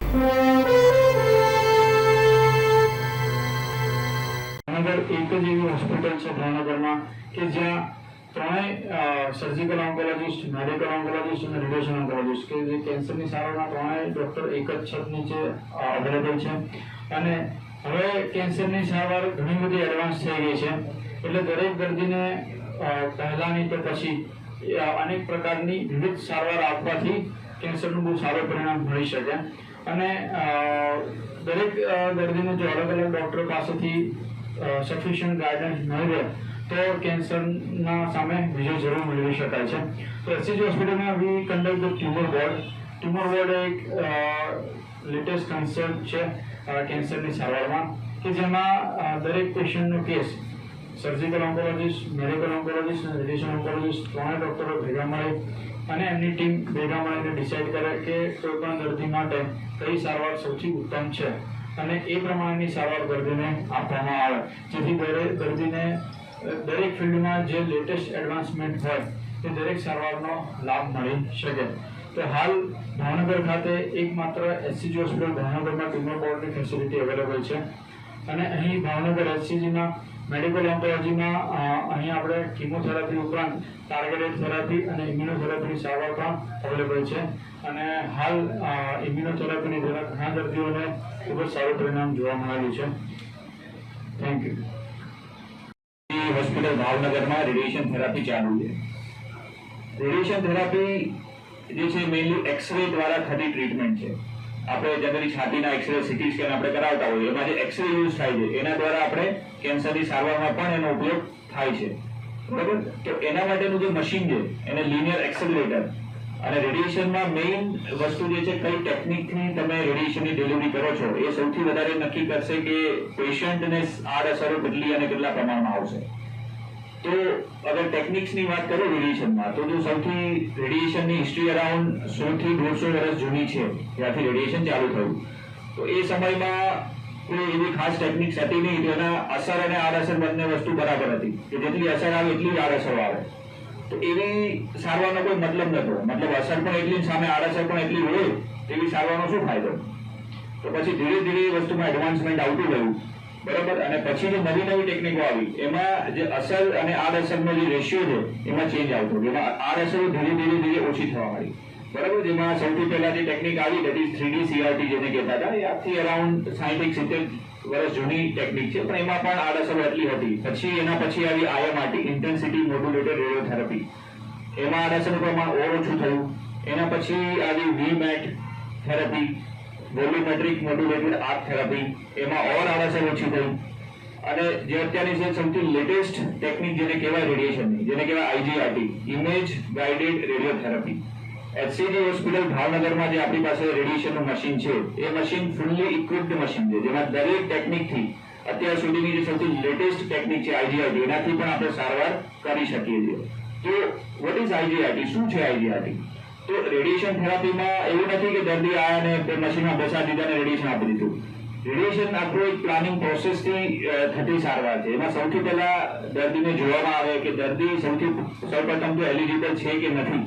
ભાવનગર એક જ એવી હોસ્પિટલ છે ભાવનગરમાં કે જ્યાં ત્રણેય સર્જિકલ ઓન્કોલોજિસ્ટ, મેડિકલ ઓન્કોલોજિસ્ટ અને રેડિયેશન ઓન્કોલોજિસ્ટ કે જે કેન્સરની સારવારના ત્રણેય ડૉક્ટર એક જ છત નીચે અવેલેબલ છે. અને હવે કેન્સરની સારવાર ઘણી બધી એડવાન્સ થઈ ગઈ છે, એટલે દરેક દર્દીને પહેલાંની તો પછી અનેક પ્રકારની વિવિધ સારવાર આપવાથી કેન્સરનું બહુ સારું પરિણામ મળી શકે. અને દરેક દર્દીને જો અલગ અલગ ડૉક્ટર પાસેથી સફિશિયન્ટ ગાઈડન્સ મળી રહે તો કેન્સરના સામે વિજય જરૂર મેળવી શકાય છે. તો એસસીજી હોસ્પિટલમાં we conduct the tumour ward. Tumour ward એક લેટેસ્ટ કન્સેપ્ટ છે કેન્સરની સારવારમાં, કે જેમાં દરેક પેશન્ટનો case surgical oncologist, medical oncologist અને રેડિયેશન ઓન્કોલોજિસ્ટ ત્રણેય ડૉક્ટરો ભેગા મળે અને એમની ટીમ ભેગા મળીને ડિસાઇડ કરે કે કોઈ પણ દર્દી માટે કઈ સારવાર સૌથી ઉત્તમ છે અને એ પ્રમાણેની સારવાર દર્દીને આપવામાં આવે, જેથી દર્દીને દરેક ફિલ્ડમાં જે લેટેસ્ટ એડવાન્સમેન્ટ હોય તે દરેક સારવારનો લાભ મળી શકે. તો હાલ ભાવનગર ખાતે એકમાત્ર એસસીજી હોસ્પિટલ ભાવનગરમાં ટ્યુમર બોર્ડની ફેસિલિટી અવેલેબલ છે. અને અહીં ભાવનગર એસસીજીમાં મેડિકલ ઓન્કોલોજીમાં અહીં આપણે કિમોથેરાપી ઉપરાંત ટાર્ગેટેડ થેરાપી અને ઇમ્યુનોથેરાપીની સારવાર પણ અવેલેબલ છે. અને હાલ ઇમ્યુનોથેરાપીની દ્વારા ઘણા દર્દીઓને ખૂબ જ સારું પરિણામ જોવા મળેલું છે. Thank you. હોસ્પિટલ ભાવનગરમાં રેડિયેશન થેરાપી ચાલુ છે. રેડિયેશન થેરાપી જે છે મેઇનલી એક્સરે દ્વારા થતી ટ્રીટમેન્ટ છે. આપણે જનરલી છાતીના એક્સરે, સીટી સ્કેન આપણે કરાવતા હોઈએ, એમાં જે એક્સરે યુઝ થાય છે એના દ્વારા આપણે કેન્સરની સારવારમાં પણ એનો ઉપયોગ થાય છે. બરાબર? તો એના માટેનું જે મશીન છે એને લિનિયર એક્સેલરેટર, અને રેડિયેશનમાં મેઇન વસ્તુ જે છે કઈ ટેકનિકથી તમે રેડિયેશનની ડિલિવરી કરો છો એ સૌથી વધારે નક્કી કરશે કે પેશન્ટને આડઅસરો કેટલી અને કેટલા પ્રમાણમાં આવશે. તો અગર ટેકનિક્સની વાત કરું રેડિયેશનમાં, તો જો સૌથી રેડિયેશનની હિસ્ટ્રી અરાઉન્ડ 100 થી 150 વર્ષ જૂની છે ત્યાંથી રેડિયેશન ચાલુ થયું. તો એ સમયમાં કોઈ એવી ખાસ ટેકનિક્સ હતી નહીં, તો એના અસર અને આડઅસર બંને વસ્તુ બરાબર હતી કે જેટલી અસર આવે એટલી જ આડઅસર આવે. તો એવી સારવારનો કોઈ મતલબ નહોતો. મતલબ અસર પણ એટલી સામે આડઅસર પણ એટલી હોય એવી સારવારનો શું ફાયદો? તો પછી ધીરે ધીરે એ વસ્તુમાં એડવાન્સમેન્ટ આવતું ગયું. બરાબર? અને પછી જે નવી નવી ટેકનિકો આવી એમાં જે અસર અને આડઅસરનો જે રેશિયો છે એમાં ચેન્જ આવતો, જેમાં આડઅસરો ધીરે ધીરે ઓછી થવા માંડી. બરાબર? જેમાં સૌથી પહેલા જે ટેકનિક આવી દેટ ઇઝ 3D CRT જેને કહેતા હતા, એ આજથી અરાઉન્ડ 60-70 વર્ષ જૂની ટેકનિક છે, પણ એમાં પણ આડઅસરો એટલી હતી. પછી એના પછી આવી IMRT, ઇન્ટેન્સિટી મોડ્યુલેટેડ રેડિયોથેરાપી, એમાં આડઅસરનું પ્રમાણ ઓછું થયું. એના પછી આવી VMAT therapy, volumetric modulated arc therapy, એમાં આડઅસર ઓછી થઈ. અને જે અત્યારની છે સૌથી લેટેસ્ટ ટેકનિક જેને કહેવાય રેડિયેશનની, જેને કહેવાય IGRT, image guided radiotherapy. SCG hospital ભાવનગરમાં જે આપણી પાસે રેડિયેશનનું મશીન છે એ મશીન ફૂલ્લી ઇક્વિપ્ડ મશીન છે, જેમાં દરેક ટેકનિકથી અત્યાર સુધીની જે સૌથી લેટેસ્ટ ટેકનિક છે IGRT, એનાથી પણ આપણે સારવાર કરી શકીએ છીએ. તો વોટ ઇઝ IGRT? શું છે IGRT? તો રેડિયેશન થેરાપીમાં એવું નથી કે દર્દી આયા અને મશીનમાં બેસાડી દીધા અને રેડિયેશન આપી દીધું. રેડિયેશન આખું એક પ્લાનિંગ પ્રોસેસથી થતી સારવાર છે. એમાં સૌથી પહેલા દર્દીને જોવામાં આવે કે દર્દી સૌપ્રથમ તો એલિજિબલ છે કે નથી,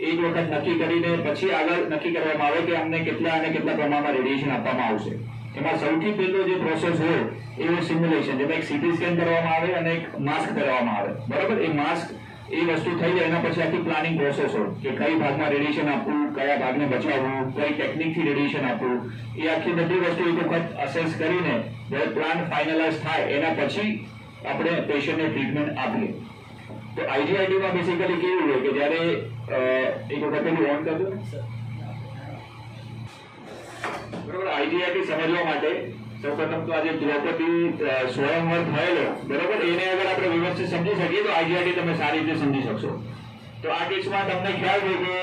એક વખત નક્કી કરીને પછી આગળ નક્કી કરવામાં આવે કે અમને કેટલા અને કેટલા પ્રમાણમાં રેડિયેશન આપવામાં આવશે. એમાં સૌથી પહેલો જે પ્રોસેસ હોય એ સિમ્યુલેશન, જેમાં એક સીટી સ્કેન કરવામાં આવે અને એક માસ્ક કરવામાં આવે. બરાબર? એ માસ્ક એ વસ્તુ થઈ જાય એના પછી આખી પ્લાનિંગ પ્રોસેસ હોય કે કઈ ભાગમાં રેડિયેશન આપવું, કયા ભાગને બચાવવું, કઈ ટેકનિકથી રેડિયેશન આપવું, એ આખી બધી વસ્તુ એક વખત અસેસ કરીને જ્યારે પ્લાન ફાઇનલાઇઝ થાય એના પછી આપણે પેશન્ટને ટ્રીટમેન્ટ આપીએ. તો IGRTમાં બેસિકલી કેવું હોય કે જ્યારે એક વખત એનું ઓન કરજો. બરાબર? IGRT સમજવા માટે સૌપ્રથમ તો આજે દ્રૌપદી સ્વયંવર થયેલો, બરાબર, એને અગર આપણે વ્યવસ્થિત સમજી શકીએ તો IGRT તમે સારી રીતે સમજી શકશો. તો આ કેસમાં તમને ખ્યાલ છે કે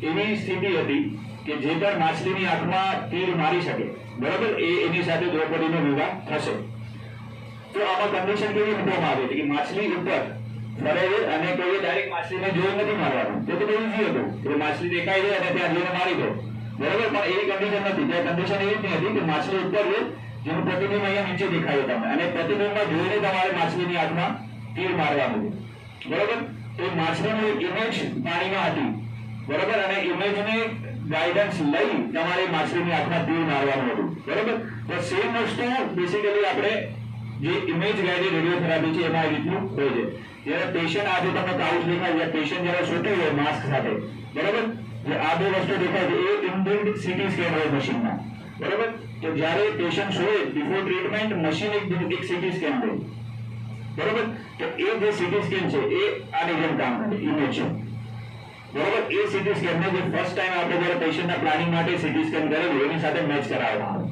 એવી સ્થિતિ હતી કે જે પણ માછલીની આંખમાં તીર મારી શકે, બરાબર, એની સાથે દ્રૌપદીનો વિવાહ થશે. તો આમાં કન્ડિશન કેવી મૂકવામાં આવી હતી કે માછલી ઉપર ફરે અને કોઈ ડાયરેક્ટ માછલીને જોઈ નથી મારવાનું. તે તો બહુ ઈઝી હતું કે માછલી દેખાઈ જાય અને ત્યાં જઈને મારી દો. બરાબર? પણ એવી કન્ડિશન નથી. ત્યાં કન્ડિશન એવી હતી કે માછલી ઉપર છે જેનું પ્રતિબિંબ અહીંયા નીચે દેખાય તમને, અને પ્રતિબિંબમાં જોઈને તમારે માછલીની આંખમાં તીર મારવાનું છે. બરાબર? તો માછલીની એક ઇમેજ પાણીમાં હતી. બરાબર? અને ઇમેજને ગાઈડન્સ લઈ તમારે માછલીની આંખમાં તીર મારવાનું હતું, બરોબર? તો સેમ વસ્તુ બેસિકલી આપણે જે ઇમેજ ગાઇડેડ રેડિયોથેરાપી છે એમાં આ રીતનું હોય છે. જ્યારે પેશન્ટ આજે તમને કાઉચ દેખાય છે, પેશન્ટ જ્યારે સૂતો હોય માસ્ક સાથે, બરોબર, જે આ બે વસ્તુ દેખાય છે એ ઇનબિલ્ટ સીટી સ્કેન હોય મશીનમાં, બરોબર? તો જ્યારે પેશન્ટ સોય બિફોર ટ્રીટમેન્ટ મશીન એક સીટી સ્કેન હોય, બરોબર? તો એ જે સીટી સ્કેન છે એ આની જેમ કામ કરે, ઇમેજ છે, બરોબર? એ સીટી સ્કેન જે ફર્સ્ટ ટાઈમ આપણે જ્યારે પેશન્ટના પ્લાનિંગ માટે સીટી સ્કેન કરેલું એની સાથે મેચ કરાવવામાં આવે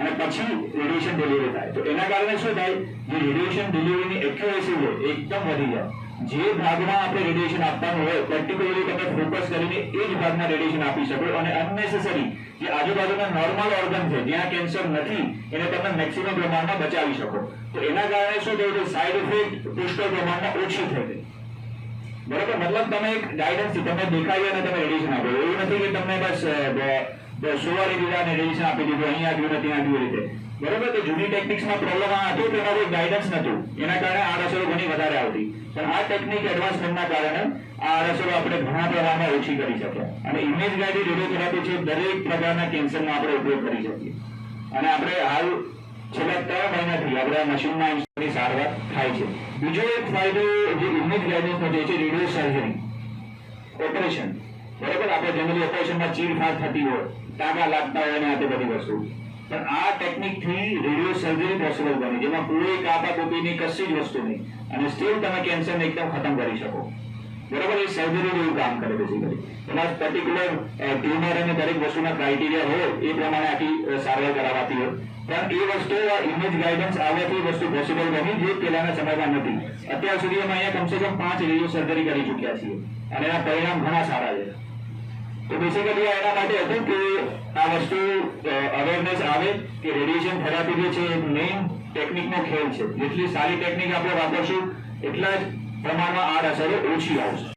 અને પછી રેડિયેશન ડિલિવરી થાય. તો એના કારણે શું થાય, જે રેડિયેશન ડિલિવરીની એક્યુરેસી હોય એકદમ વધી જાય. જે ભાગમાં આપણે રેડિયેશન આપવાનું હોય પર્ટિક્યુલરલી તમે ફોકસ કરીને એ જ ભાગમાં રેડિયેશન આપી શકો અને અનનેસેસરી જે આજુબાજુના નોર્મલ ઓર્ગન છે જ્યાં કેન્સર નથી એને તમે મેક્સિમમ પ્રમાણમાં બચાવી શકો. તો એના કારણે શું થયું છે, સાઇડ ઇફેક્ટ પુષ્કળ પ્રમાણમાં ઓછી થઈ ગઈ, બરોબર? મતલબ તમે એક ગાઈડન્સ તમે દેખાય અને તમે રેડિયેશન આપો, એવું નથી કે તમને બસ સોવારી દીધા અને રેડિયેશન આપી દીધું, અહીંયા આવ્યું નથી આવ્યું રીતે, બરોબર? તો જૂની ટેકનિક્સમાં પ્રોબ્લેમ આ હતો કે એમાં કોઈ ગાઈડન્સ નહોતું, એના કારણે આડઅસરો ઘણી વધારે આવતી. પણ આ ટેકનિક એડવાન્સમેન્ટના કારણે આ આડઅસરો આપણે ઘણા પ્રમાણમાં ઓછી કરી શક્યા અને ઇમેજ ગાઇડેડ રેડિયોથેરાપી છે દરેક પ્રકારના કેન્સરમાં આપણે ઉપયોગ કરી શકીએ. અને આપણે હાલ છેલ્લા 3 મહિનાથી આપણે આ મશીનમાં ઇન્સ્ટન્ટની સારવાર થાય છે. બીજો એક ફાયદો જે ઇમેજ ગાઇડન્સનો જે છે રેડિયો સર્જરી ઓપરેશન, બરોબર? આપણે જનરલી ઓપરેશનમાં ચીરફાડ થતી હોય, ટાંકા લાગતા હોય અને આ તે બધી વસ્તુ, પણ આ ટેકનિકથી રેડિયો સર્જરી પોસિબલ બની, જેમાં કોઈ કાપાકૂપીની કશી જ વસ્તુ નહીં અને સ્ટીલ તમે કેન્સરને એકદમ ખતમ કરી શકો, બરોબર? એ સર્જરી જેવું કામ કરે બેસિકલી. એમાં પર્ટિક્યુલર ટ્યુમર અને દરેક વસ્તુના ક્રાઇટેરિયા હોય એ પ્રમાણે આખી સારવાર કરાવાતી હોય. પણ એ વસ્તુ ઇમેજ ગાઈડન્સ આવ્યાથી વસ્તુ પોસિબલ બની જે પહેલાના સમયમાં નથી. અત્યાર સુધી અમે અહીંયા કમસે કમ 5 રેડિયો સર્જરી કરી ચૂક્યા છીએ અને એના પરિણામ ઘણા સારા છે. તો બેસિકલી એના માટે હતું કે આ વસ્તુ અવેરનેસ આવે કે રેડિયેશન થેરાપી જે છે મેઇન ટેકનિકનો ખેલ છે. જેટલી સારી ટેકનિક આપણે વાપરશું એટલા જ પ્રમાણમાં આડઅસરો ઓછી આવશે.